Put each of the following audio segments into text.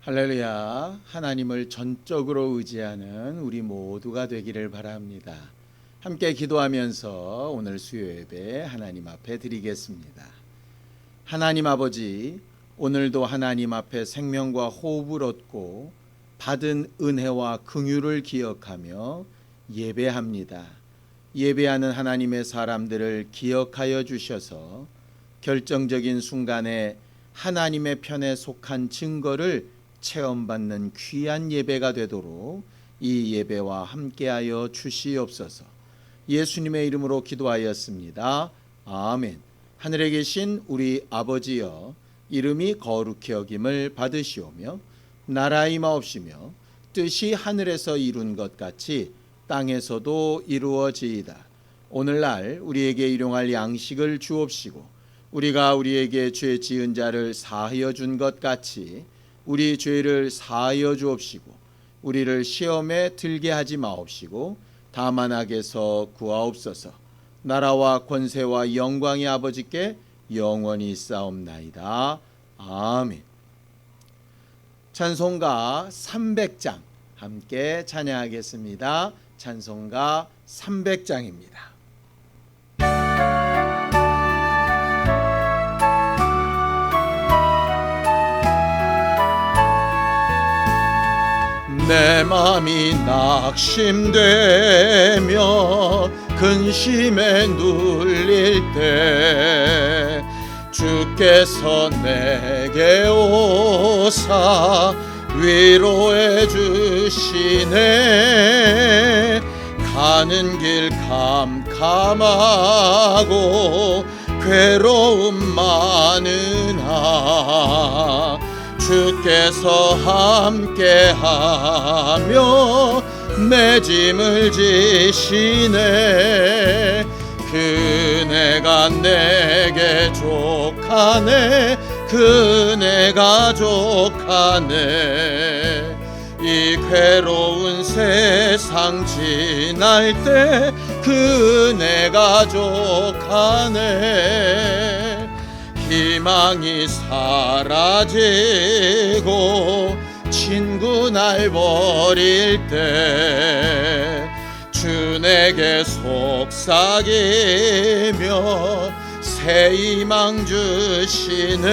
할렐루야. 하나님을 전적으로 의지하는 우리 모두가 되기를 바랍니다. 함께 기도하면서 오늘 수요 예배 하나님 앞에 드리겠습니다. 하나님 아버지, 오늘도 하나님 앞에 생명과 호흡을 얻고 받은 은혜와 긍휼을 기억하며 예배합니다. 예배하는 하나님의 사람들을 기억하여 주셔서 결정적인 순간에 하나님의 편에 속한 증거를 체험받는 귀한 예배가 되도록 이 예배와 함께하여 주시옵소서. 예수님의 이름으로 기도하였습니다. 아멘. 하늘에 계신 우리 아버지여, 이름이 거룩히 여김을 받으시오며 나라가 임하옵시며 뜻이 하늘에서 이룬 것 같이 땅에서도 이루어지이다. 오늘날 우리에게 일용할 양식을 주옵시고 우리가 우리에게 죄 지은 자를 사하여 준 것 같이 우리 죄를 사하여 주옵시고 우리를 시험에 들게 하지 마옵시고 다만 악에서 구하옵소서. 나라와 권세와 영광이 아버지께 영원히 있사옵나이다. 아멘. 찬송가 300장 함께 찬양하겠습니다. 찬송가 300장입니다. 내 맘이 낙심되며 근심에 눌릴 때 주께서 내게 오사 위로해 주시네. 가는 길 캄캄하고 괴로움 많으나 주께서 함께하며 내 짐을 지시네. 그네가 내게 족하네. 그네가 족하네. 이 괴로운 세상 지날 때 그네가 족하네. 희망이 사라지고 친구 날 버릴 때 주 내게 속삭이며 새 희망 주시네.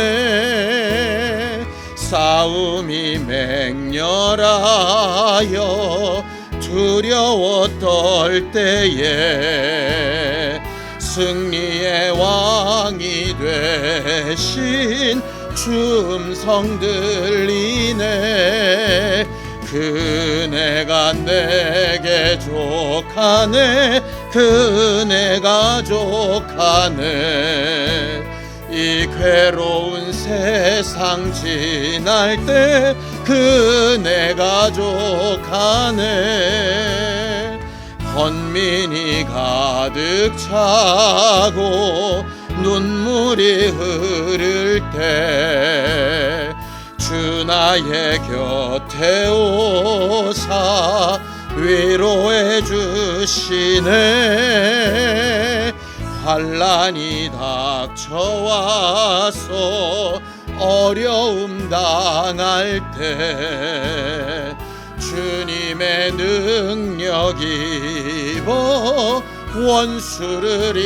싸움이 맹렬하여 두려워 떨 때에 승리의 왕이 되신 주 음성 들리네. 그네가 내게 족하네. 그네가 족하네. 이 괴로운 세상 지날 때 그네가 족하네. 번민이 가득 차고 눈물이 흐를 때 주 나의 곁에 오사 위로해 주시네. 환난이 닥쳐와서 어려움 당할 때 주님의 능력 입어 원수를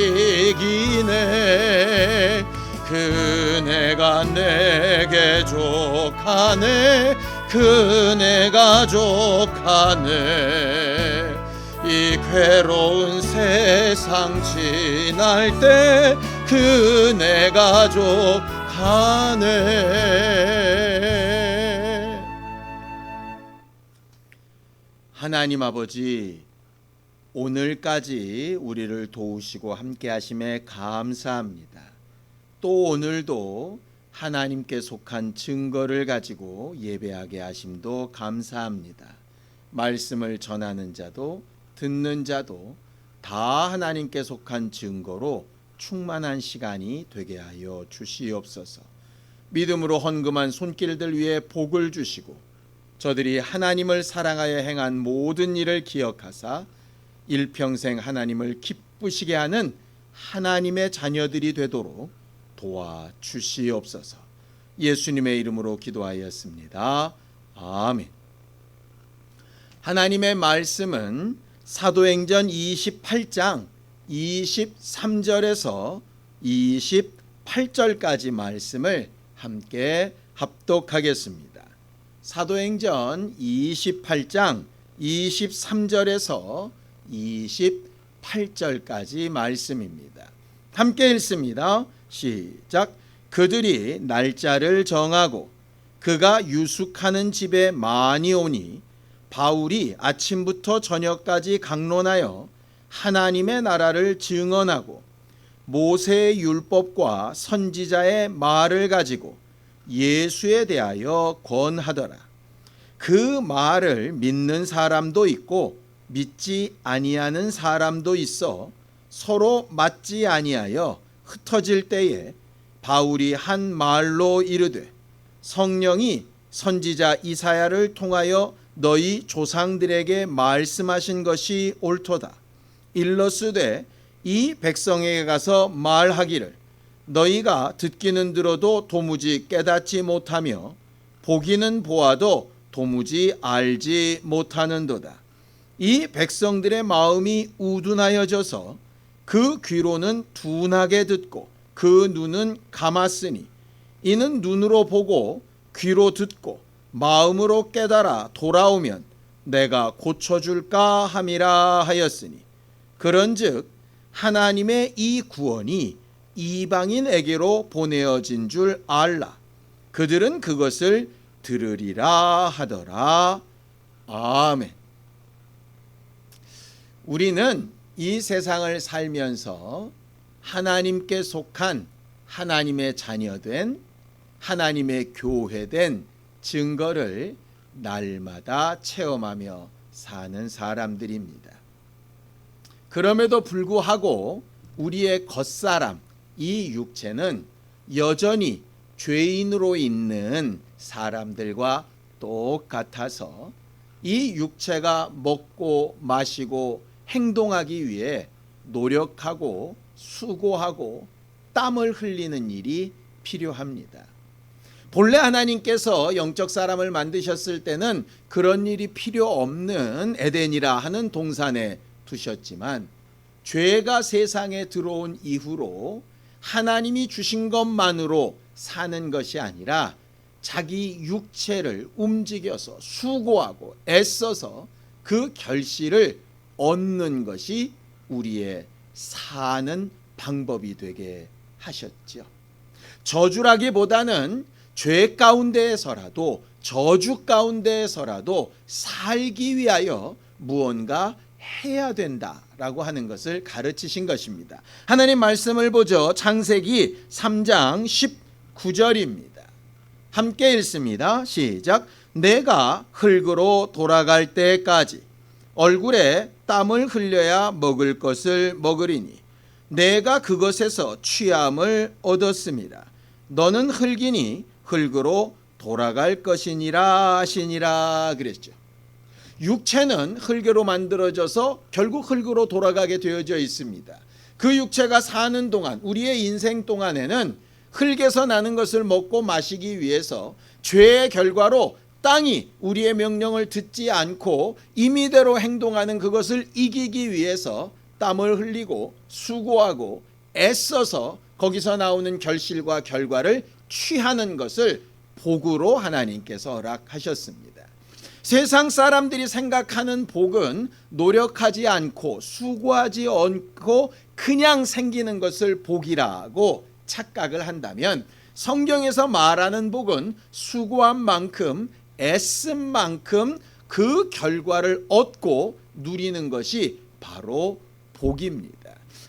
이기네. 그네가 내게 족하네. 그네가 족하네. 이 괴로운 세상 지날 때 그네가 족하네. 하나님 아버지, 오늘까지 우리를 도우시고 함께 하심에 감사합니다. 또 오늘도 하나님께 속한 증거를 가지고 예배하게 하심도 감사합니다. 말씀을 전하는 자도 듣는 자도 다 하나님께 속한 증거로 충만한 시간이 되게 하여 주시옵소서. 믿음으로 헌금한 손길들 위에 복을 주시고 저들이 하나님을 사랑하여 행한 모든 일을 기억하사 일평생 하나님을 기쁘시게 하는 하나님의 자녀들이 되도록 도와주시옵소서. 예수님의 이름으로 기도하였습니다. 아멘. 하나님의 말씀은 사도행전 28장 23절에서 28절까지 말씀을 함께 합독하겠습니다. 사도행전 28장 23절에서 28절까지 말씀입니다. 함께 읽습니다. 시작. 그들이 날짜를 정하고 그가 유숙하는 집에 많이 오니 바울이 아침부터 저녁까지 강론하여 하나님의 나라를 증언하고 모세의 율법과 선지자의 말을 가지고 예수에 대하여 권하더라. 그 말을 믿는 사람도 있고 믿지 아니하는 사람도 있어 서로 맞지 아니하여 흩어질 때에 바울이 한 말로 이르되 성령이 선지자 이사야를 통하여 너희 조상들에게 말씀하신 것이 옳도다. 일러스되 이 백성에게 가서 말하기를 너희가 듣기는 들어도 도무지 깨닫지 못하며 보기는 보아도 도무지 알지 못하는도다. 이 백성들의 마음이 우둔하여져서 그 귀로는 둔하게 듣고 그 눈은 감았으니 이는 눈으로 보고 귀로 듣고 마음으로 깨달아 돌아오면 내가 고쳐줄까 함이라 하였으니 그런즉 하나님의 이 구원이 이방인에게로 보내어진 줄 알라. 그들은 그것을 들으리라 하더라. 아멘. 우리는 이 세상을 살면서 하나님께 속한 하나님의 자녀된 하나님의 교회된 증거를 날마다 체험하며 사는 사람들입니다. 그럼에도 불구하고 우리의 겉사람, 이 육체는 여전히 죄인으로 있는 사람들과 똑같아서 이 육체가 먹고 마시고 행동하기 위해 노력하고 수고하고 땀을 흘리는 일이 필요합니다. 본래 하나님께서 영적 사람을 만드셨을 때는 그런 일이 필요 없는 에덴이라 하는 동산에 두셨지만 죄가 세상에 들어온 이후로 하나님이 주신 것만으로 사는 것이 아니라 자기 육체를 움직여서 수고하고 애써서 그 결실을 얻는 것이 우리의 사는 방법이 되게 하셨죠. 저주라기보다는 죄 가운데에서라도 저주 가운데에서라도 살기 위하여 무언가 해야 된다라고 하는 것을 가르치신 것입니다. 하나님 말씀을 보죠. 창세기 3장 19절입니다. 함께 읽습니다. 시작. 내가 흙으로 돌아갈 때까지 얼굴에 땀을 흘려야 먹을 것을 먹으리니 내가 그것에서 취함을 얻었습니다. 너는 흙이니 흙으로 돌아갈 것이니라 하시니라 그랬죠. 육체는 흙으로 만들어져서 결국 흙으로 돌아가게 되어져 있습니다. 그 육체가 사는 동안 우리의 인생 동안에는 흙에서 나는 것을 먹고 마시기 위해서 죄의 결과로 땅이 우리의 명령을 듣지 않고 임의대로 행동하는 그것을 이기기 위해서 땀을 흘리고 수고하고 애써서 거기서 나오는 결실과 결과를 취하는 것을 복으로 하나님께서 허락하셨습니다. 세상 사람들이 생각하는 복은 노력하지 않고 수고하지 않고 그냥 생기는 것을 복이라고 착각을 한다면 성경에서 말하는 복은 수고한 만큼 애쓴 만큼 그 결과를 얻고 누리는 것이 바로 복입니다.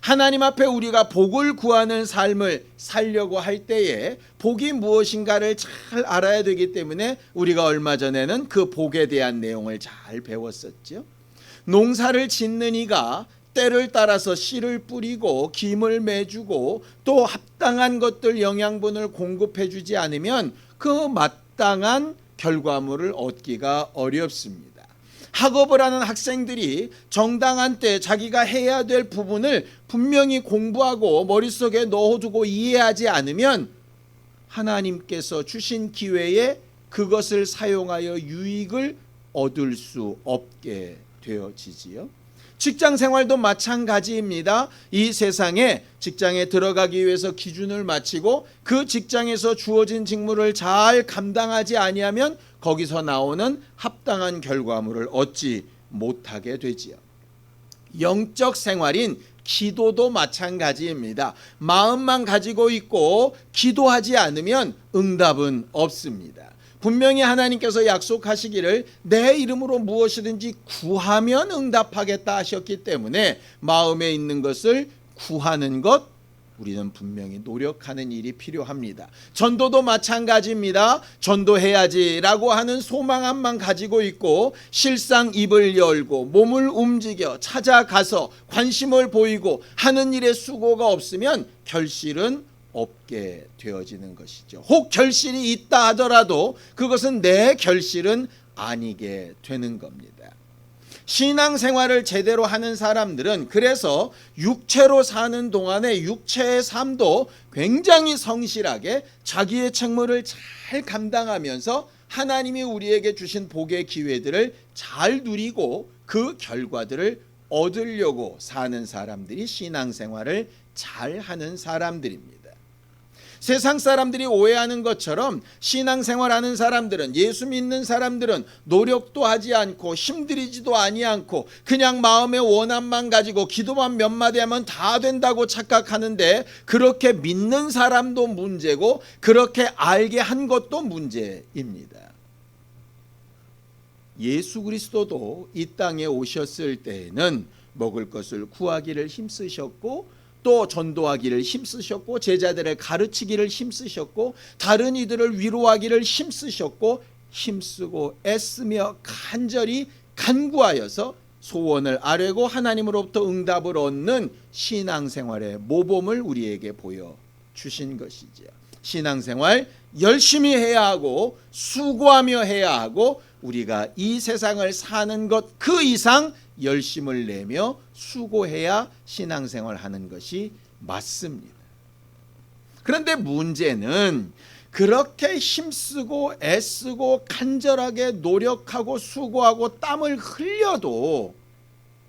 하나님 앞에 우리가 복을 구하는 삶을 살려고 할 때에 복이 무엇인가를 잘 알아야 되기 때문에 우리가 얼마 전에는 그 복에 대한 내용을 잘 배웠었죠. 농사를 짓는 이가 때를 따라서 씨를 뿌리고 김을 매주고 또 합당한 것들 영양분을 공급해 주지 않으면 그 마땅한 결과물을 얻기가 어렵습니다. 학업을 하는 학생들이 정당한 때 자기가 해야 될 부분을 분명히 공부하고 머릿속에 넣어두고 이해하지 않으면 하나님께서 주신 기회에 그것을 사용하여 유익을 얻을 수 없게 되어지지요. 직장 생활도 마찬가지입니다. 이 세상에 직장에 들어가기 위해서 기준을 마치고 그 직장에서 주어진 직무를 잘 감당하지 아니하면 거기서 나오는 합당한 결과물을 얻지 못하게 되지요. 영적 생활인 기도도 마찬가지입니다. 마음만 가지고 있고 기도하지 않으면 응답은 없습니다. 분명히 하나님께서 약속하시기를 내 이름으로 무엇이든지 구하면 응답하겠다 하셨기 때문에 마음에 있는 것을 구하는 것, 우리는 분명히 노력하는 일이 필요합니다. 전도도 마찬가지입니다. 전도해야지라고 하는 소망함만 가지고 있고 실상 입을 열고 몸을 움직여 찾아가서 관심을 보이고 하는 일에 수고가 없으면 결실은 없게 되어지는 것이죠. 혹 결실이 있다 하더라도 그것은 내 결실은 아니게 되는 겁니다. 신앙생활을 제대로 하는 사람들은 그래서 육체로 사는 동안에 육체의 삶도 굉장히 성실하게 자기의 책무를 잘 감당하면서 하나님이 우리에게 주신 복의 기회들을 잘 누리고 그 결과들을 얻으려고 사는 사람들이 신앙생활을 잘 하는 사람들입니다. 세상 사람들이 오해하는 것처럼 신앙생활하는 사람들은, 예수 믿는 사람들은 노력도 하지 않고 힘들이지도 아니않고 그냥 마음의 원함만 가지고 기도만 몇 마디 하면 다 된다고 착각하는데, 그렇게 믿는 사람도 문제고 그렇게 알게 한 것도 문제입니다. 예수 그리스도도 이 땅에 오셨을 때에는 먹을 것을 구하기를 힘쓰셨고 또 전도하기를 힘쓰셨고 제자들을 가르치기를 힘쓰셨고 다른 이들을 위로하기를 힘쓰셨고 힘쓰고 애쓰며 간절히 간구하여서 소원을 아뢰고 하나님으로부터 응답을 얻는 신앙생활의 모범을 우리에게 보여주신 것이지요. 신앙생활 열심히 해야 하고 수고하며 해야 하고 우리가 이 세상을 사는 것 그 이상 열심을 내며 수고해야 신앙생활 하는 것이 맞습니다. 그런데 문제는 그렇게 힘쓰고 애쓰고 간절하게 노력하고 수고하고 땀을 흘려도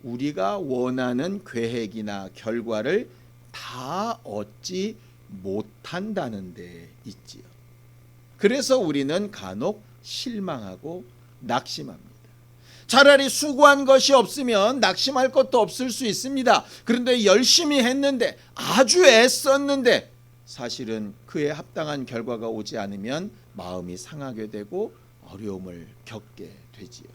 우리가 원하는 계획이나 결과를 다 얻지 못한다는 데 있지요. 그래서 우리는 간혹 실망하고 낙심합니다. 차라리 수고한 것이 없으면 낙심할 것도 없을 수 있습니다. 그런데 열심히 했는데 아주 애썼는데 사실은 그에 합당한 결과가 오지 않으면 마음이 상하게 되고 어려움을 겪게 되지요.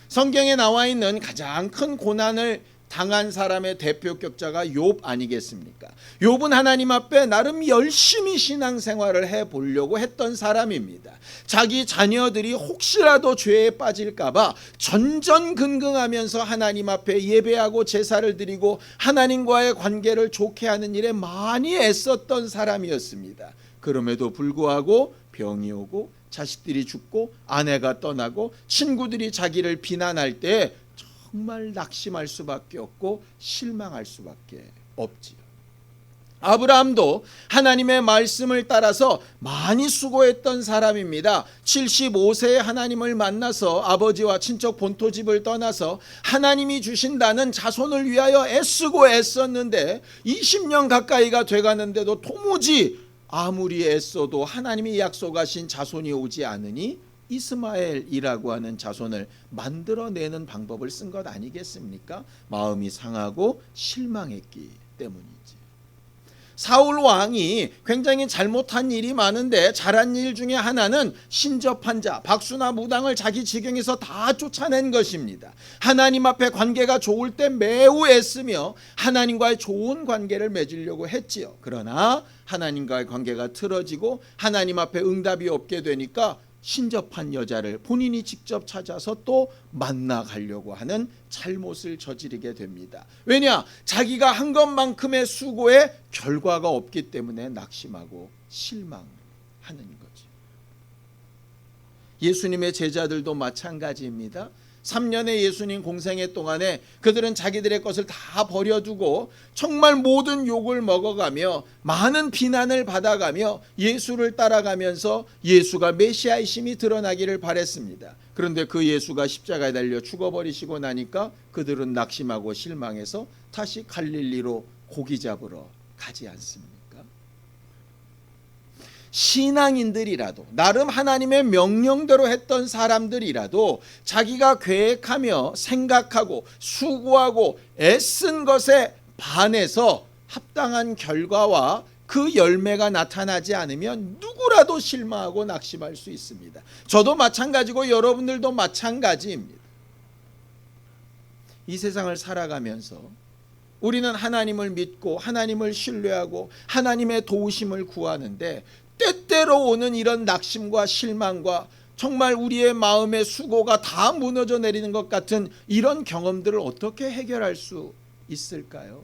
성경에 나와 있는 가장 큰 고난을 당한 사람의 대표격자가 욥 아니겠습니까? 욥은 하나님 앞에 나름 열심히 신앙생활을 해보려고 했던 사람입니다. 자기 자녀들이 혹시라도 죄에 빠질까봐 전전긍긍하면서 하나님 앞에 예배하고 제사를 드리고 하나님과의 관계를 좋게 하는 일에 많이 애썼던 사람이었습니다. 그럼에도 불구하고 병이 오고 자식들이 죽고 아내가 떠나고 친구들이 자기를 비난할 때 정말 낙심할 수밖에 없고 실망할 수밖에 없지요. 아브라함도 하나님의 말씀을 따라서 많이 수고했던 사람입니다. 75세에 하나님을 만나서 아버지와 친척 본토집을 떠나서 하나님이 주신다는 자손을 위하여 애쓰고 애썼는데 20년 가까이가 돼가는데도 도무지 아무리 애써도 하나님이 약속하신 자손이 오지 않으니 이스마엘이라고 하는 자손을 만들어내는 방법을 쓴 것 아니겠습니까? 마음이 상하고 실망했기 때문이지. 사울 왕이 굉장히 잘못한 일이 많은데 잘한 일 중에 하나는 신접한 자, 박수나 무당을 자기 지경에서 다 쫓아낸 것입니다. 하나님 앞에 관계가 좋을 때 매우 애쓰며 하나님과의 좋은 관계를 맺으려고 했지요. 그러나 하나님과의 관계가 틀어지고 하나님 앞에 응답이 없게 되니까 신접한 여자를 본인이 직접 찾아서 또 만나가려고 하는 잘못을 저지르게 됩니다. 왜냐? 자기가 한 것만큼의 수고에 결과가 없기 때문에 낙심하고 실망하는 거죠. 예수님의 제자들도 마찬가지입니다. 3년의 예수님 공생애 동안에 그들은 자기들의 것을 다 버려두고 정말 모든 욕을 먹어가며 많은 비난을 받아가며 예수를 따라가면서 예수가 메시아이심이 드러나기를 바랬습니다. 그런데 그 예수가 십자가에 달려 죽어버리시고 나니까 그들은 낙심하고 실망해서 다시 갈릴리로 고기 잡으러 가지 않습니까? 신앙인들이라도 나름 하나님의 명령대로 했던 사람들이라도 자기가 계획하며 생각하고 수고하고 애쓴 것에 반해서 합당한 결과와 그 열매가 나타나지 않으면 누구라도 실망하고 낙심할 수 있습니다. 저도 마찬가지고 여러분들도 마찬가지입니다. 이 세상을 살아가면서 우리는 하나님을 믿고 하나님을 신뢰하고 하나님의 도우심을 구하는데 때때로 오는 이런 낙심과 실망과 정말 우리의 마음의 수고가 다 무너져 내리는 것 같은 이런 경험들을 어떻게 해결할 수 있을까요?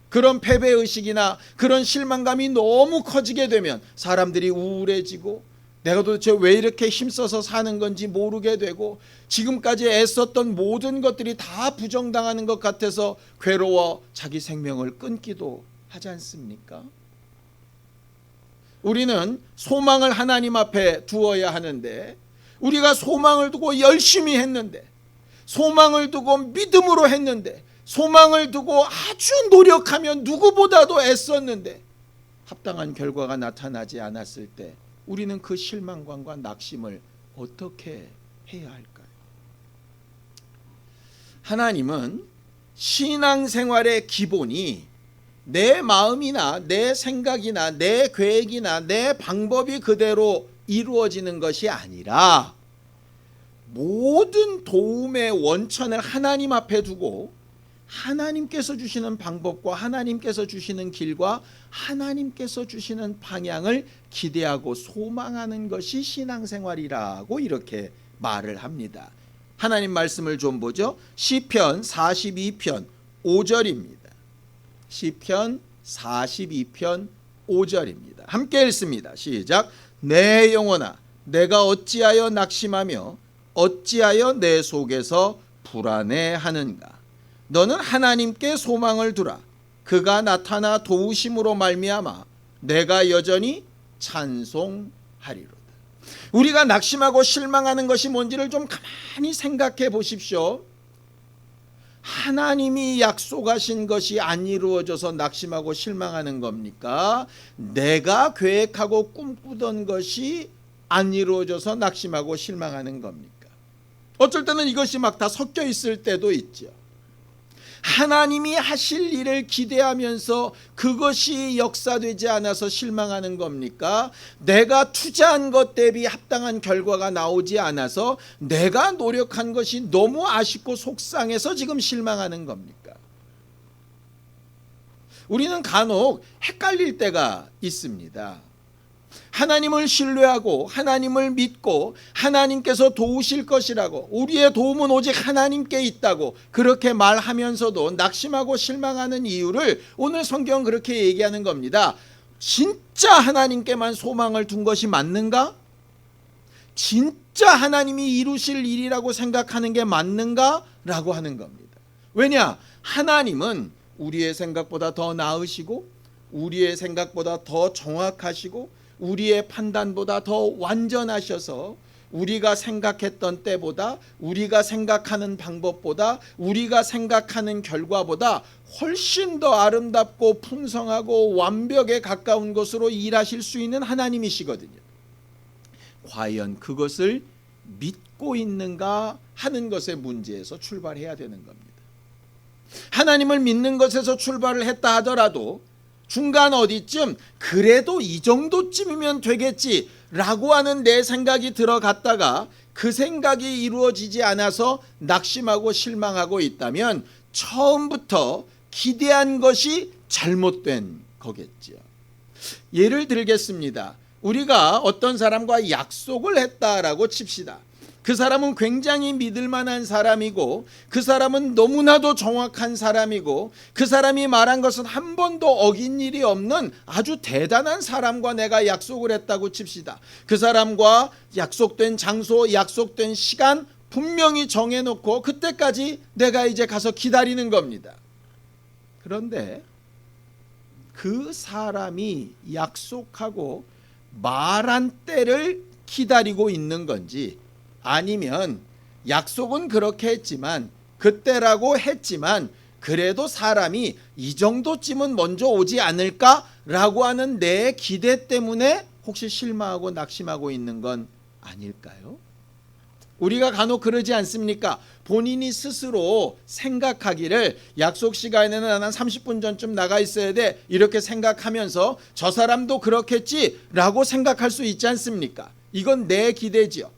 그런 패배의식이나 그런 실망감이 너무 커지게 되면 사람들이 우울해지고 내가 도대체 왜 이렇게 힘써서 사는 건지 모르게 되고 지금까지 애썼던 모든 것들이 다 부정당하는 것 같아서 괴로워 자기 생명을 끊기도 하지 않습니까? 우리는 소망을 하나님 앞에 두어야 하는데 우리가 소망을 두고 열심히 했는데 소망을 두고 믿음으로 했는데 소망을 두고 아주 노력하며 누구보다도 애썼는데 합당한 결과가 나타나지 않았을 때 우리는 그 실망감과 낙심을 어떻게 해야 할까요? 하나님은 신앙생활의 기본이 내 마음이나 내 생각이나 내 계획이나 내 방법이 그대로 이루어지는 것이 아니라 모든 도움의 원천을 하나님 앞에 두고 하나님께서 주시는 방법과 하나님께서 주시는 길과 하나님께서 주시는 방향을 기대하고 소망하는 것이 신앙생활이라고 이렇게 말을 합니다. 하나님 말씀을 좀 보죠. 시편 42편 5절입니다. 시편 42편 5절입니다. 함께 읽습니다. 시작. 내 영혼아 내가 어찌하여 낙심하며 어찌하여 내 속에서 불안해하는가. 너는 하나님께 소망을 두라. 그가 나타나 도우심으로 말미암아 내가 여전히 찬송하리로다. 우리가 낙심하고 실망하는 것이 뭔지를 좀 가만히 생각해 보십시오. 하나님이 약속하신 것이 안 이루어져서 낙심하고 실망하는 겁니까? 내가 계획하고 꿈꾸던 것이 안 이루어져서 낙심하고 실망하는 겁니까? 어쩔 때는 이것이 막 다 섞여 있을 때도 있죠. 하나님이 하실 일을 기대하면서 그것이 역사되지 않아서 실망하는 겁니까? 내가 투자한 것 대비 합당한 결과가 나오지 않아서 내가 노력한 것이 너무 아쉽고 속상해서 지금 실망하는 겁니까? 우리는 간혹 헷갈릴 때가 있습니다. 하나님을 신뢰하고 하나님을 믿고 하나님께서 도우실 것이라고 우리의 도움은 오직 하나님께 있다고 그렇게 말하면서도 낙심하고 실망하는 이유를 오늘 성경은 그렇게 얘기하는 겁니다. 진짜 하나님께만 소망을 둔 것이 맞는가? 진짜 하나님이 이루실 일이라고 생각하는 게 맞는가? 라고 하는 겁니다. 왜냐? 하나님은 우리의 생각보다 더 나으시고 우리의 생각보다 더 정확하시고 우리의 판단보다 더 완전하셔서 우리가 생각했던 때보다 우리가 생각하는 방법보다 우리가 생각하는 결과보다 훨씬 더 아름답고 풍성하고 완벽에 가까운 것으로 일하실 수 있는 하나님이시거든요. 과연 그것을 믿고 있는가 하는 것의 문제에서 출발해야 되는 겁니다. 하나님을 믿는 것에서 출발을 했다 하더라도 중간 어디쯤 그래도 이 정도쯤이면 되겠지라고 하는 내 생각이 들어갔다가 그 생각이 이루어지지 않아서 낙심하고 실망하고 있다면 처음부터 기대한 것이 잘못된 거겠죠. 예를 들겠습니다. 우리가 어떤 사람과 약속을 했다라고 칩시다. 그 사람은 굉장히 믿을 만한 사람이고 그 사람은 너무나도 정확한 사람이고 그 사람이 말한 것은 한 번도 어긴 일이 없는 아주 대단한 사람과 내가 약속을 했다고 칩시다. 그 사람과 약속된 장소, 약속된 시간 분명히 정해놓고 그때까지 내가 이제 가서 기다리는 겁니다. 그런데 그 사람이 약속하고 말한 때를 기다리고 있는 건지, 아니면 약속은 그렇게 했지만, 그때라고 했지만 그래도 사람이 이 정도쯤은 먼저 오지 않을까라고 하는 내 기대 때문에 혹시 실망하고 낙심하고 있는 건 아닐까요? 우리가 간혹 그러지 않습니까? 본인이 스스로 생각하기를 약속 시간에는 한 30분 전쯤 나가 있어야 돼, 이렇게 생각하면서 저 사람도 그렇겠지라고 생각할 수 있지 않습니까? 이건 내 기대지요.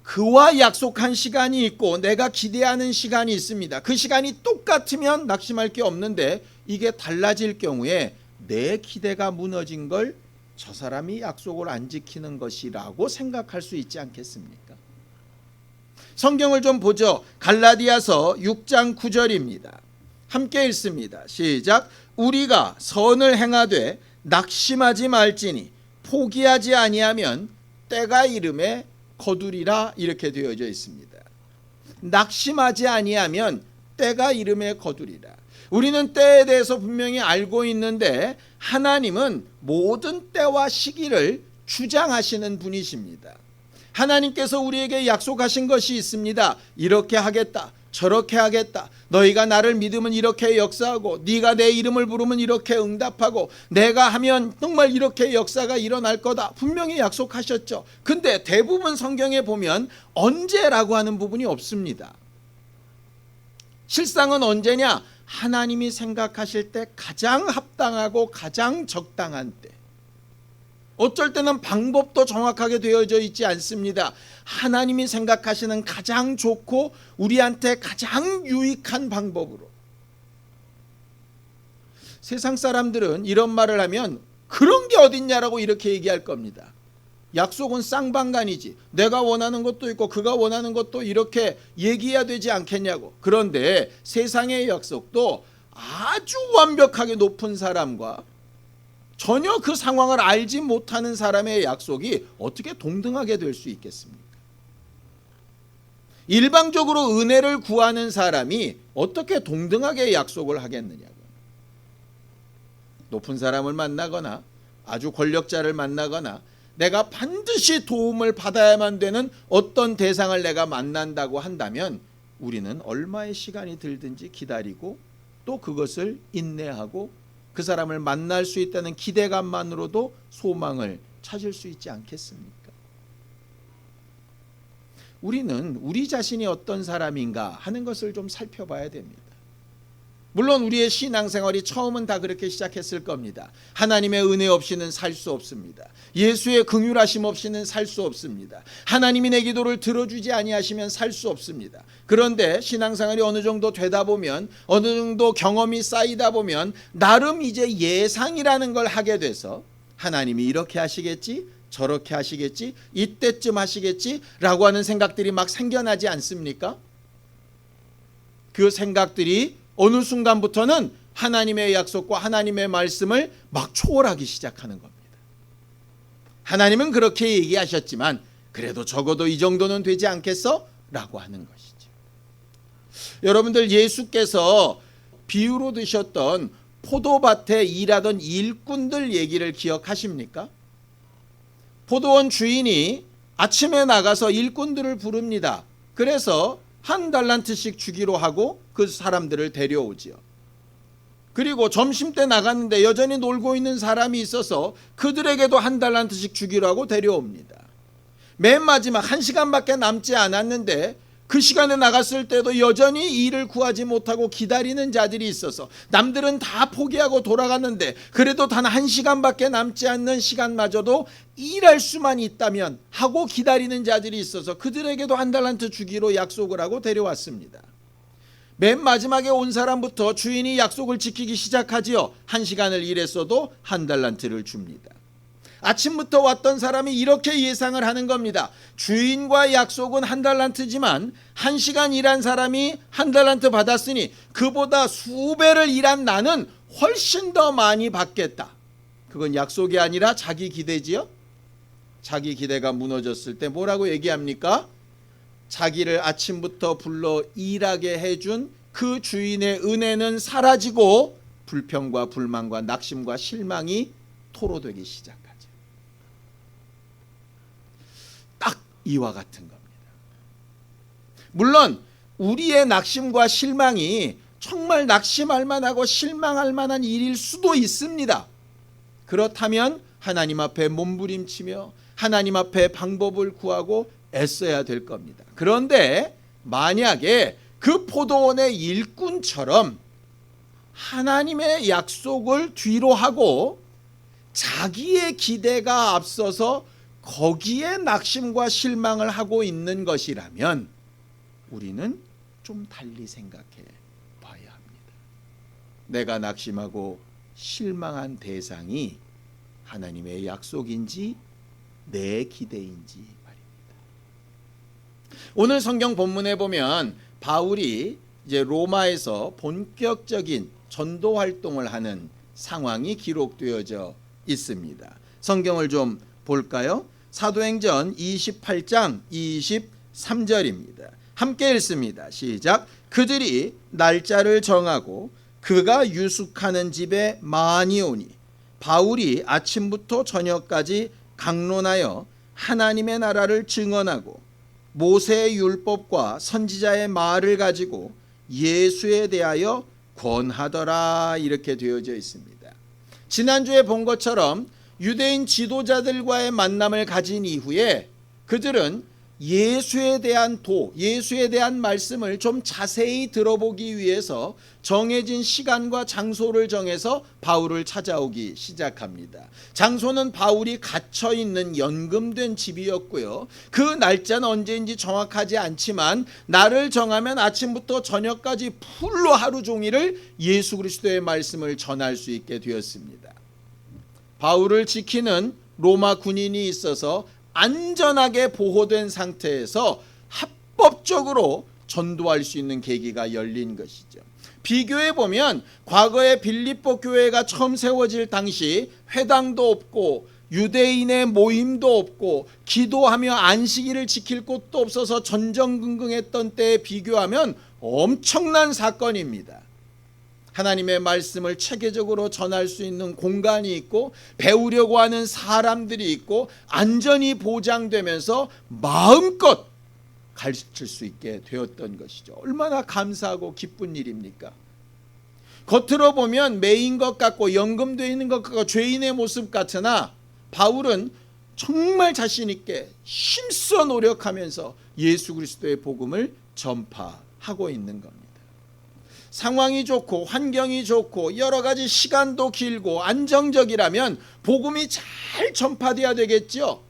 그와 약속한 시간이 있고 내가 기대하는 시간이 있습니다. 그 시간이 똑같으면 낙심할 게 없는데, 이게 달라질 경우에 내 기대가 무너진 걸 저 사람이 약속을 안 지키는 것이라고 생각할 수 있지 않겠습니까? 성경을 좀 보죠. 갈라디아서 6장 9절입니다. 함께 읽습니다. 시작. 우리가 선을 행하되 낙심하지 말지니 포기하지 아니하면 때가 이름에 거두리라, 이렇게 되어져 있습니다. 낙심하지 아니하면 때가 이름에 거두리라. 우리는 때에 대해서 분명히 알고 있는데 하나님은 모든 때와 시기를 주장하시는 분이십니다. 하나님께서 우리에게 약속하신 것이 있습니다. 이렇게 하겠다, 저렇게 하겠다. 너희가 나를 믿으면 이렇게 역사하고, 네가 내 이름을 부르면 이렇게 응답하고, 내가 하면 정말 이렇게 역사가 일어날 거다. 분명히 약속하셨죠. 근데 대부분 성경에 보면 언제라고 하는 부분이 없습니다. 실상은 언제냐? 하나님이 생각하실 때 가장 합당하고 가장 적당한 때. 어쩔 때는 방법도 정확하게 되어져 있지 않습니다. 하나님이 생각하시는 가장 좋고 우리한테 가장 유익한 방법으로. 세상 사람들은 이런 말을 하면 그런 게 어딨냐라고 이렇게 얘기할 겁니다. 약속은 쌍방간이지, 내가 원하는 것도 있고 그가 원하는 것도 이렇게 얘기해야 되지 않겠냐고. 그런데 세상의 약속도 아주 완벽하게 높은 사람과 전혀 그 상황을 알지 못하는 사람의 약속이 어떻게 동등하게 될 수 있겠습니까? 일방적으로 은혜를 구하는 사람이 어떻게 동등하게 약속을 하겠느냐고. 높은 사람을 만나거나 아주 권력자를 만나거나 내가 반드시 도움을 받아야만 되는 어떤 대상을 내가 만난다고 한다면 우리는 얼마의 시간이 들든지 기다리고 또 그것을 인내하고 그 사람을 만날 수 있다는 기대감만으로도 소망을 찾을 수 있지 않겠습니까? 우리는 우리 자신이 어떤 사람인가 하는 것을 좀 살펴봐야 됩니다. 물론 우리의 신앙생활이 처음은 다 그렇게 시작했을 겁니다. 하나님의 은혜 없이는 살 수 없습니다. 예수의 긍휼하심 없이는 살 수 없습니다. 하나님이 내 기도를 들어주지 아니하시면 살 수 없습니다. 그런데 신앙생활이 어느 정도 되다 보면, 어느 정도 경험이 쌓이다 보면 나름 이제 예상이라는 걸 하게 돼서 하나님이 이렇게 하시겠지, 저렇게 하시겠지, 이때쯤 하시겠지 라고 하는 생각들이 막 생겨나지 않습니까? 그 생각들이 어느 순간부터는 하나님의 약속과 하나님의 말씀을 막 초월하기 시작하는 겁니다. 하나님은 그렇게 얘기하셨지만 그래도 적어도 이 정도는 되지 않겠어? 라고 하는 것이죠. 여러분들, 예수께서 비유로 드셨던 포도밭에 일하던 일꾼들 얘기를 기억하십니까? 포도원 주인이 아침에 나가서 일꾼들을 부릅니다. 그래서 한 달란트씩 주기로 하고 그 사람들을 데려오지요. 그리고 점심때 나갔는데 여전히 놀고 있는 사람이 있어서 그들에게도 한 달란트씩 주기로 하고 데려옵니다. 맨 마지막 1시간밖에 남지 않았는데 그 시간에 나갔을 때도 여전히 일을 구하지 못하고 기다리는 자들이 있어서 남들은 다 포기하고 돌아갔는데 그래도 단 1시간밖에 남지 않는 시간마저도 일할 수만 있다면 하고 기다리는 자들이 있어서 그들에게도 한 달란트 주기로 약속을 하고 데려왔습니다. 맨 마지막에 온 사람부터 주인이 약속을 지키기 시작하지요. 1시간을 일했어도 한 달란트를 줍니다. 아침부터 왔던 사람이 이렇게 예상을 하는 겁니다. 주인과 약속은 한 달란트지만 1시간 일한 사람이 한 달란트 받았으니 그보다 수배를 일한 나는 훨씬 더 많이 받겠다. 그건 약속이 아니라 자기 기대지요. 자기 기대가 무너졌을 때 뭐라고 얘기합니까? 자기를 아침부터 불러 일하게 해준 그 주인의 은혜는 사라지고 불평과 불만과 낙심과 실망이 토로되기 시작하죠. 딱 이와 같은 겁니다. 물론 우리의 낙심과 실망이 정말 낙심할 만하고 실망할 만한 일일 수도 있습니다. 그렇다면 하나님 앞에 몸부림치며 하나님 앞에 방법을 구하고 애써야 될 겁니다. 그런데 만약에 그 포도원의 일꾼처럼 하나님의 약속을 뒤로 하고 자기의 기대가 앞서서 거기에 낙심과 실망을 하고 있는 것이라면 우리는 좀 달리 생각해 봐야 합니다. 내가 낙심하고 실망한 대상이 하나님의 약속인지 내 기대인지 말입니다. 오늘 성경 본문에 보면 바울이 이제 로마에서 본격적인 전도 활동을 하는 상황이 기록되어져 있습니다. 성경을 좀 볼까요? 사도행전 28장 23절입니다. 함께 읽습니다. 시작. 그들이 날짜를 정하고 그가 유숙하는 집에 많이 오니 바울이 아침부터 저녁까지 강론하여 하나님의 나라를 증언하고 모세의 율법과 선지자의 말을 가지고 예수에 대하여 권하더라. 이렇게 되어져 있습니다. 지난주에 본 것처럼 유대인 지도자들과의 만남을 가진 이후에 그들은 예수에 대한 예수에 대한 말씀을 좀 자세히 들어보기 위해서 정해진 시간과 장소를 정해서 바울을 찾아오기 시작합니다. 장소는 바울이 갇혀 있는 연금된 집이었고요. 그 날짜는 언제인지 정확하지 않지만 날을 정하면 아침부터 저녁까지 풀로 하루 종일을 예수 그리스도의 말씀을 전할 수 있게 되었습니다. 바울을 지키는 로마 군인이 있어서 안전하게 보호된 상태에서 합법적으로 전도할 수 있는 계기가 열린 것이죠. 비교해 보면 과거에 빌립보 교회가 처음 세워질 당시 회당도 없고 유대인의 모임도 없고 기도하며 안식일을 지킬 곳도 없어서 전전긍긍했던 때에 비교하면 엄청난 사건입니다. 하나님의 말씀을 체계적으로 전할 수 있는 공간이 있고 배우려고 하는 사람들이 있고 안전이 보장되면서 마음껏 가르칠 수 있게 되었던 것이죠. 얼마나 감사하고 기쁜 일입니까? 겉으로 보면 매인 것 같고 연금되어 있는 것 같고 죄인의 모습 같으나 바울은 정말 자신 있게 힘써 노력하면서 예수 그리스도의 복음을 전파하고 있는 겁니다. 상황이 좋고 환경이 좋고 여러 가지 시간도 길고 안정적이라면 복음이 잘 전파돼야 되겠죠.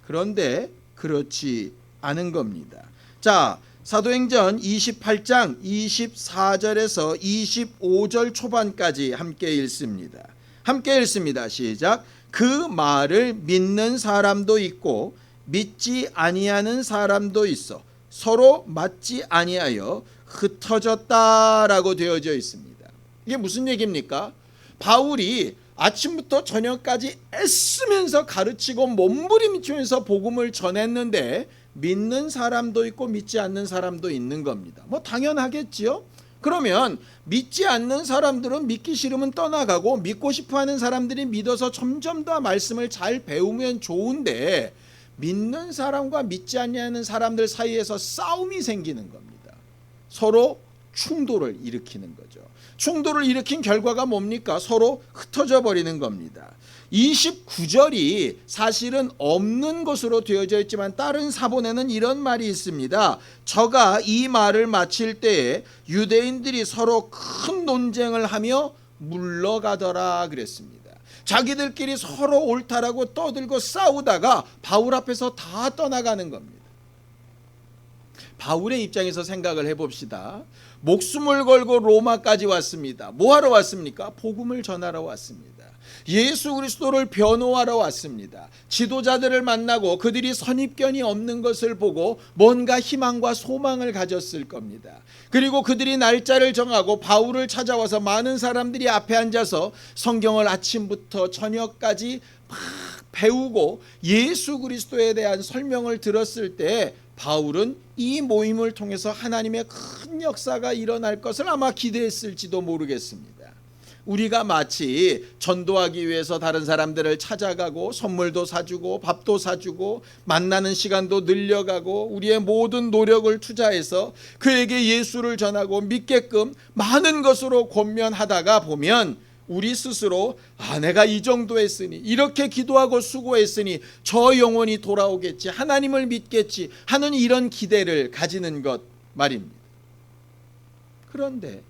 그런데 그렇지 않은 겁니다. 자, 사도행전 28장 24절에서 25절 초반까지 함께 읽습니다. 함께 읽습니다. 시작. 그 말을 믿는 사람도 있고 믿지 아니하는 사람도 있어 서로 맞지 아니하여 흩어졌다라고 되어져 있습니다. 이게 무슨 얘기입니까? 바울이 아침부터 저녁까지 애쓰면서 가르치고 몸부림치면서 복음을 전했는데 믿는 사람도 있고 믿지 않는 사람도 있는 겁니다. 뭐 당연하겠지요. 그러면 믿지 않는 사람들은 믿기 싫으면 떠나가고 믿고 싶어하는 사람들이 믿어서 점점 더 말씀을 잘 배우면 좋은데 믿는 사람과 믿지 않는 사람들 사이에서 싸움이 생기는 겁니다. 서로 충돌을 일으키는 거죠. 충돌을 일으킨 결과가 뭡니까? 서로 흩어져 버리는 겁니다. 29절이 사실은 없는 것으로 되어져 있지만 다른 사본에는 이런 말이 있습니다. 저가 이 말을 마칠 때에 유대인들이 서로 큰 논쟁을 하며 물러가더라 그랬습니다. 자기들끼리 서로 옳다라고 떠들고 싸우다가 바울 앞에서 다 떠나가는 겁니다. 바울의 입장에서 생각을 해봅시다. 목숨을 걸고 로마까지 왔습니다. 뭐하러 왔습니까? 복음을 전하러 왔습니다. 예수 그리스도를 변호하러 왔습니다. 지도자들을 만나고 그들이 선입견이 없는 것을 보고 뭔가 희망과 소망을 가졌을 겁니다. 그리고 그들이 날짜를 정하고 바울을 찾아와서 많은 사람들이 앞에 앉아서 성경을 아침부터 저녁까지 막 배우고 예수 그리스도에 대한 설명을 들었을 때 바울은 이 모임을 통해서 하나님의 큰 역사가 일어날 것을 아마 기대했을지도 모르겠습니다. 우리가 마치 전도하기 위해서 다른 사람들을 찾아가고 선물도 사주고 밥도 사주고 만나는 시간도 늘려가고 우리의 모든 노력을 투자해서 그에게 예수를 전하고 믿게끔 많은 것으로 권면하다가 보면 우리 스스로 내가 이 정도 했으니, 이렇게 기도하고 수고했으니 저 영혼이 돌아오겠지, 하나님을 믿겠지 하는 이런 기대를 가지는 것 말입니다. 그런데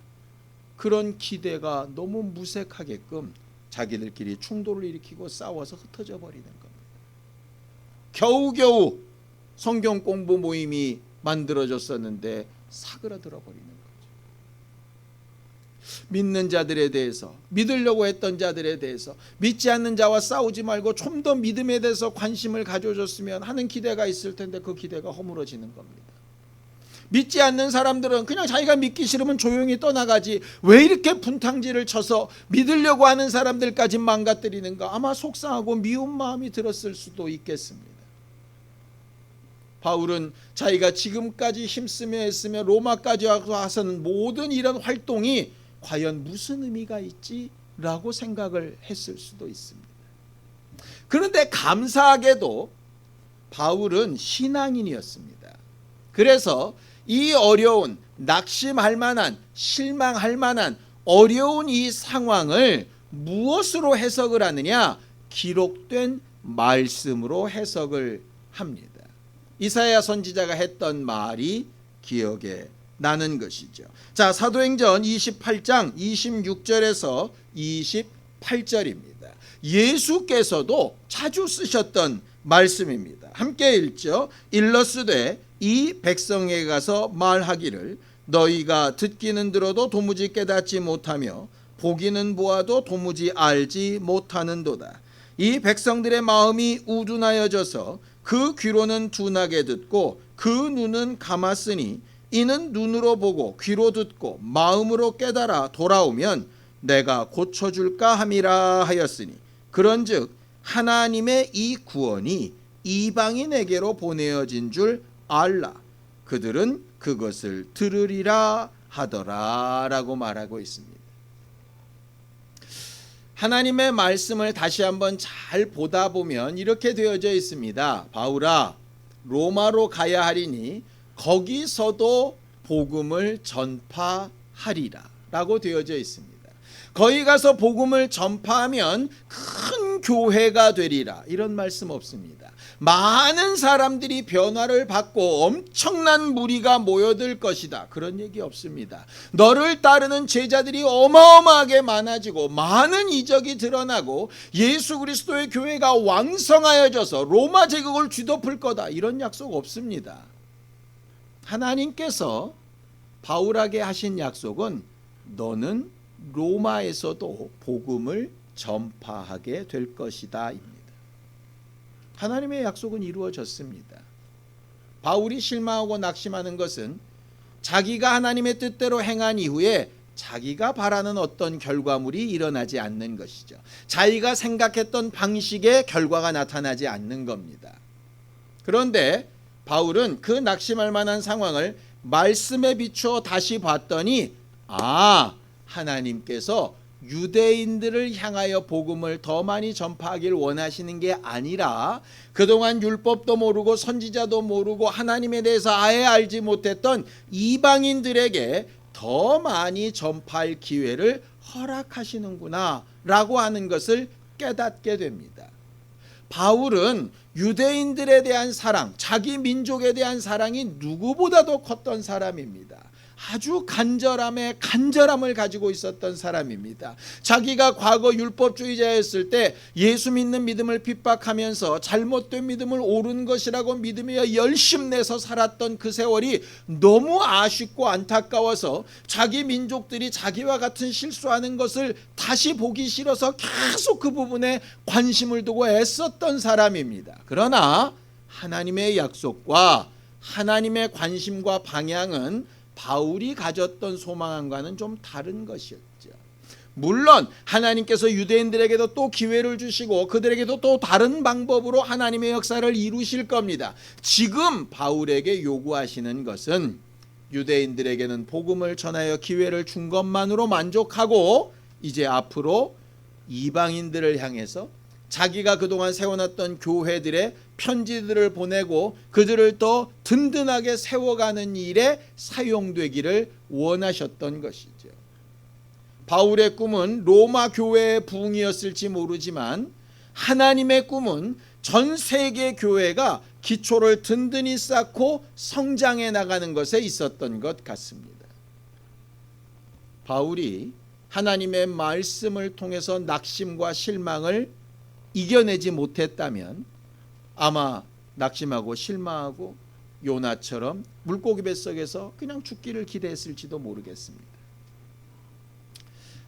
그런 기대가 너무 무색하게끔 자기들끼리 충돌을 일으키고 싸워서 흩어져 버리는 겁니다. 겨우겨우 성경 공부 모임이 만들어졌었는데 사그라들어 버리는 거죠. 믿는 자들에 대해서, 믿으려고 했던 자들에 대해서, 믿지 않는 자와 싸우지 말고 좀 더 믿음에 대해서 관심을 가져줬으면 하는 기대가 있을 텐데 그 기대가 허물어지는 겁니다. 믿지 않는 사람들은 그냥 자기가 믿기 싫으면 조용히 떠나가지 왜 이렇게 분탕질을 쳐서 믿으려고 하는 사람들까지 망가뜨리는가, 아마 속상하고 미운 마음이 들었을 수도 있겠습니다. 바울은 자기가 지금까지 힘쓰며 했으며 로마까지 와서는 모든 이런 활동이 과연 무슨 의미가 있지라고 생각을 했을 수도 있습니다. 그런데 감사하게도 바울은 신앙인이었습니다. 그래서 이 어려운, 낙심할 만한, 실망할 만한 어려운 이 상황을 무엇으로 해석을 하느냐? 기록된 말씀으로 해석을 합니다. 이사야 선지자가 했던 말이 기억에 나는 것이죠. 자, 사도행전 28장 26절에서 28절입니다. 예수께서도 자주 쓰셨던 말씀입니다. 함께 읽죠. 일러스되 이 백성에게 가서 말하기를 너희가 듣기는 들어도 도무지 깨닫지 못하며 보기는 보아도 도무지 알지 못하는도다. 이 백성들의 마음이 우둔하여져서 그 귀로는 둔하게 듣고 그 눈은 감았으니 이는 눈으로 보고 귀로 듣고 마음으로 깨달아 돌아오면 내가 고쳐줄까 함이라 하였으니 그런즉 하나님의 이 구원이 이방인에게로 보내어진 줄 알라. 그들은 그것을 들으리라 하더라 라고 말하고 있습니다. 하나님의 말씀을 다시 한번 잘 보다 보면 이렇게 되어져 있습니다. 바울아, 로마로 가야 하리니 거기서도 복음을 전파하리라 라고 되어져 있습니다. 거기 가서 복음을 전파하면 큰 교회가 되리라 이런 말씀 없습니다. 많은 사람들이 변화를 받고 엄청난 무리가 모여들 것이다 그런 얘기 없습니다. 너를 따르는 제자들이 어마어마하게 많아지고 많은 이적이 드러나고 예수 그리스도의 교회가 왕성하여져서 로마 제국을 뒤덮을 거다 이런 약속 없습니다. 하나님께서 바울에게 하신 약속은 너는 로마에서도 복음을 전파하게 될 것이다 입니다. 하나님의 약속은 이루어졌습니다. 바울이 실망하고 낙심하는 것은 자기가 하나님의 뜻대로 행한 이후에 자기가 바라는 어떤 결과물이 일어나지 않는 것이죠. 자기가 생각했던 방식의 결과가 나타나지 않는 겁니다. 그런데 바울은 그 낙심할 만한 상황을 말씀에 비추어 다시 봤더니 하나님께서 유대인들을 향하여 복음을 더 많이 전파하길 원하시는 게 아니라 그동안 율법도 모르고 선지자도 모르고 하나님에 대해서 아예 알지 못했던 이방인들에게 더 많이 전파할 기회를 허락하시는구나 라고 하는 것을 깨닫게 됩니다. 바울은 유대인들에 대한 사랑, 자기 민족에 대한 사랑이 누구보다도 컸던 사람입니다. 아주 간절함을 가지고 있었던 사람입니다. 자기가 과거 율법주의자였을 때 예수 믿는 믿음을 핍박하면서 잘못된 믿음을 옳은 것이라고 믿으며 열심내서 살았던 그 세월이 너무 아쉽고 안타까워서 자기 민족들이 자기와 같은 실수하는 것을 다시 보기 싫어서 계속 그 부분에 관심을 두고 애썼던 사람입니다. 그러나 하나님의 약속과 하나님의 관심과 방향은 바울이 가졌던 소망과는 좀 다른 것이었죠. 물론 하나님께서 유대인들에게도 또 기회를 주시고 그들에게도 또 다른 방법으로 하나님의 역사를 이루실 겁니다. 지금 바울에게 요구하시는 것은 유대인들에게는 복음을 전하여 기회를 준 것만으로 만족하고 이제 앞으로 이방인들을 향해서 자기가 그동안 세워놨던 교회들의 편지들을 보내고 그들을 더 든든하게 세워가는 일에 사용되기를 원하셨던 것이죠. 바울의 꿈은 로마 교회의 부흥이었을지 모르지만 하나님의 꿈은 전 세계 교회가 기초를 든든히 쌓고 성장해 나가는 것에 있었던 것 같습니다. 바울이 하나님의 말씀을 통해서 낙심과 실망을 이겨내지 못했다면 아마 낙심하고 실망하고 요나처럼 물고기 뱃속에서 그냥 죽기를 기대했을지도 모르겠습니다.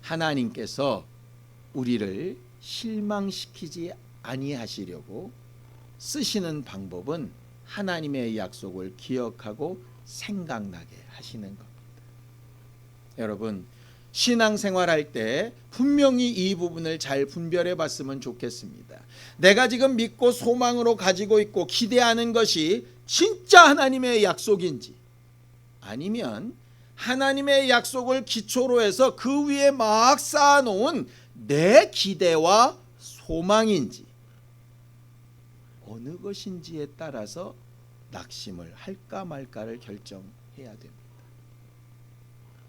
하나님께서 우리를 실망시키지 아니하시려고 쓰시는 방법은 하나님의 약속을 기억하고 생각나게 하시는 겁니다. 여러분, 신앙생활할 때 분명히 이 부분을 잘 분별해 봤으면 좋겠습니다. 내가 지금 믿고 소망으로 가지고 있고 기대하는 것이 진짜 하나님의 약속인지 아니면 하나님의 약속을 기초로 해서 그 위에 막 쌓아놓은 내 기대와 소망인지 어느 것인지에 따라서 낙심을 할까 말까를 결정해야 됩니다.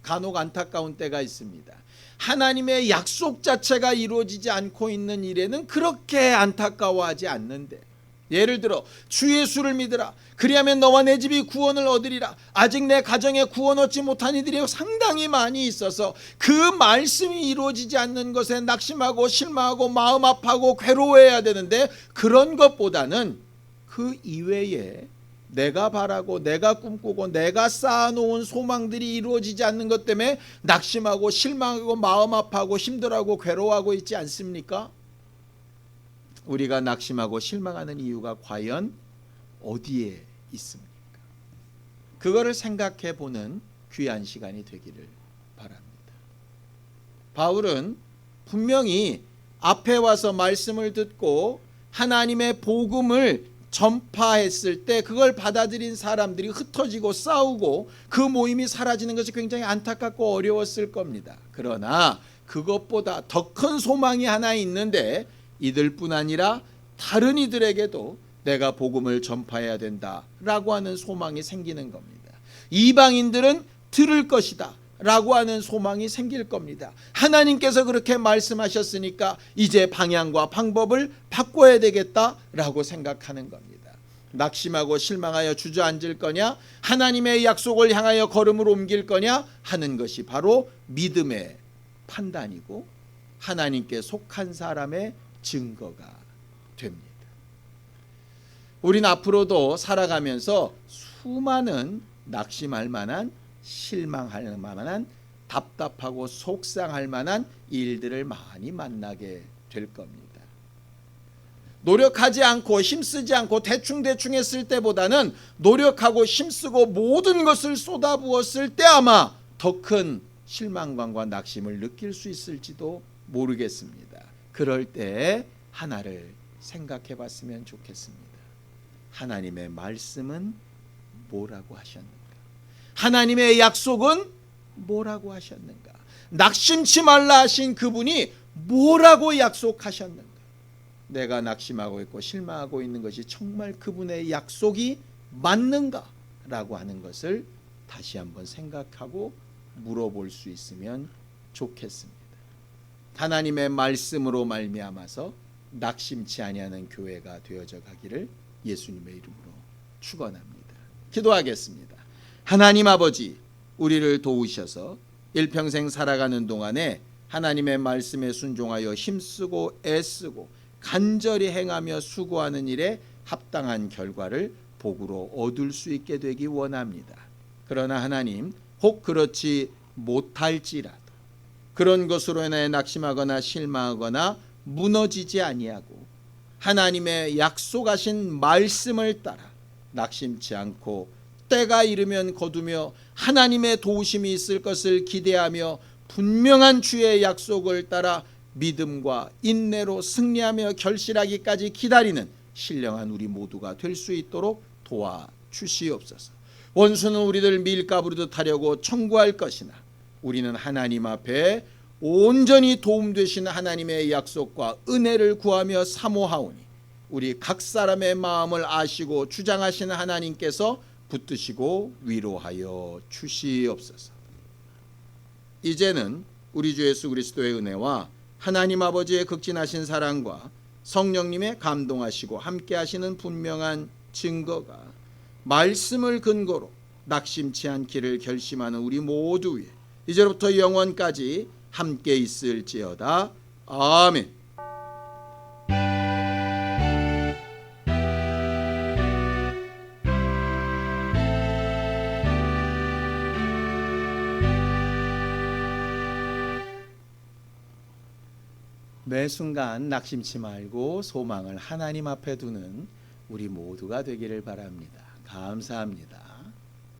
간혹 안타까운 때가 있습니다. 하나님의 약속 자체가 이루어지지 않고 있는 일에는 그렇게 안타까워하지 않는데, 예를 들어 주 예수를 믿으라, 그리하면 너와 내 집이 구원을 얻으리라. 아직 내 가정에 구원 얻지 못한 이들이 상당히 많이 있어서 그 말씀이 이루어지지 않는 것에 낙심하고 실망하고 마음 아파하고 괴로워해야 되는데, 그런 것보다는 그 이외에 내가 바라고 내가 꿈꾸고 내가 쌓아놓은 소망들이 이루어지지 않는 것 때문에 낙심하고 실망하고 마음 아파하고 힘들어하고 괴로워하고 있지 않습니까? 우리가 낙심하고 실망하는 이유가 과연 어디에 있습니까? 그거를 생각해 보는 귀한 시간이 되기를 바랍니다. 바울은 분명히 앞에 와서 말씀을 듣고 하나님의 복음을 전파했을 때 그걸 받아들인 사람들이 흩어지고 싸우고 그 모임이 사라지는 것이 굉장히 안타깝고 어려웠을 겁니다. 그러나 그것보다 더 큰 소망이 하나 있는데, 이들뿐 아니라 다른 이들에게도 내가 복음을 전파해야 된다라고 하는 소망이 생기는 겁니다. 이방인들은 들을 것이다 라고 하는 소망이 생길 겁니다. 하나님께서 그렇게 말씀하셨으니까 이제 방향과 방법을 바꿔야 되겠다라고 생각하는 겁니다. 낙심하고 실망하여 주저앉을 거냐, 하나님의 약속을 향하여 걸음을 옮길 거냐 하는 것이 바로 믿음의 판단이고 하나님께 속한 사람의 증거가 됩니다. 우린 앞으로도 살아가면서 수많은 낙심할 만한, 실망할 만한, 답답하고 속상할 만한 일들을 많이 만나게 될 겁니다. 노력하지 않고 힘쓰지 않고 대충대충 했을 때보다는 노력하고 힘쓰고 모든 것을 쏟아부었을 때 아마 더 큰 실망감과 낙심을 느낄 수 있을지도 모르겠습니다. 그럴 때 하나를 생각해 봤으면 좋겠습니다. 하나님의 말씀은 뭐라고 하셨는가? 하나님의 약속은 뭐라고 하셨는가? 낙심치 말라 하신 그분이 뭐라고 약속하셨는가? 내가 낙심하고 있고 실망하고 있는 것이 정말 그분의 약속이 맞는가? 라고 하는 것을 다시 한번 생각하고 물어볼 수 있으면 좋겠습니다. 하나님의 말씀으로 말미암아서 낙심치 아니하는 교회가 되어져 가기를 예수님의 이름으로 축원합니다. 기도하겠습니다. 하나님 아버지, 우리를 도우셔서 일평생 살아가는 동안에 하나님의 말씀에 순종하여 힘쓰고 애쓰고 간절히 행하며 수고하는 일에 합당한 결과를 복으로 얻을 수 있게 되기 원합니다. 그러나 하나님, 혹 그렇지 못할지라도 그런 것으로 인해 낙심하거나 실망하거나 무너지지 아니하고 하나님의 약속하신 말씀을 따라 낙심치 않고 때가 이르면 거두며 하나님의 도우심이 있을 것을 기대하며 분명한 주의 약속을 따라 믿음과 인내로 승리하며 결실하기까지 기다리는 신령한 우리 모두가 될 수 있도록 도와주시옵소서. 원수는 우리들 밀가부르듯 하려고 청구할 것이나 우리는 하나님 앞에 온전히 도움되신 하나님의 약속과 은혜를 구하며 사모하오니 우리 각 사람의 마음을 아시고 주장하시는 하나님께서 붙드시고 위로하여 주시옵소서. 이제는 우리 주 예수 그리스도의 은혜와 하나님 아버지의 극진하신 사랑과 성령님의 감동하시고 함께하시는 분명한 증거가 말씀을 근거로 낙심치 않기를 결심하는 우리 모두 위에 이제부터 영원까지 함께 있을지어다. 아멘. 매 순간 낙심치 말고 소망을 하나님 앞에 두는 우리 모두가 되기를 바랍니다. 감사합니다.